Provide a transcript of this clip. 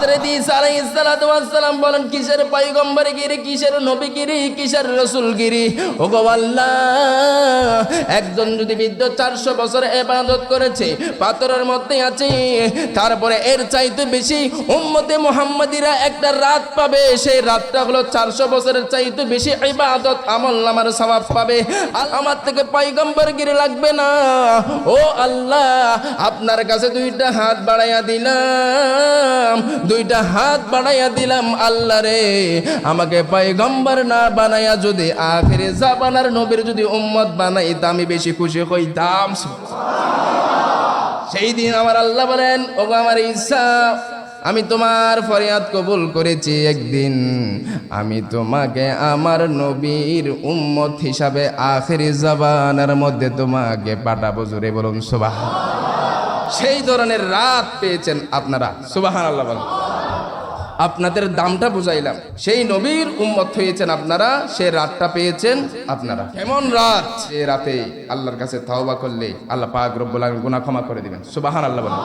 হযরত ঈসা আলাইহিস সালাতু ওয়াস সালাম বলেন, কিসের পয়গম্বরগিরি, কিসের নবীগিরি, কিসের রাসূলগিরি? ওগো আল্লাহ, একজন যদি বৃদ্ধ 400 বছর ইবাদত করেছে, পাথরের মধ্যে আছে, তারপরে এর চাইতে বেশি উম্মতে মুহাম্মাদিরা একটা রাত পাবে, সেই রাতটা হলো 400 বছরের চাইতে বেশি ইবাদত আমলনামার সওয়াব পাবে। আমার থেকে পয়গম্বরগিরি লাগবে না। ও আল্লাহ, আপনার কাছে দুইটা হাত বাড়াইয়া দিলাম, দুইটা হাত বাড়াইয়া দিলাম। আল্লাহ রে, আমাকে পয়গম্বর না বানাইয়া যদি আখিরে জামানার নবীর যদি উম্মত বানাইতা আমি বেশি খুশি হইতাম। সেই দিন আমার আল্লাহ বলেন, ওগো আমার ঈসা, আমি তোমার ফরিয়াদ কবুল করেছি, একদিন আমি তোমাকে আমার নবীর উম্মত হিসাবে আখিরি জামানার মধ্যে তোমাকে পাঠাবো। জোরে বলুন সুবহানাল্লাহ। সেই ধরনের রাত পেয়েছেন আপনারা, সুবহানাল্লাহ বলেন। আপনাদের দামটা বুঝাইলাম, সেই নবীর উম্মত হয়েছেন আপনারা, সেই রাতটা পেয়েছেন আপনারা। এমন রাত, যে রাতে আল্লাহর কাছে তাওবা করলে আল্লাহ পাক রব্বুল আলামিন গুনাহ ক্ষমা করে দিবেন। সুবহানাল্লাহ বলেন।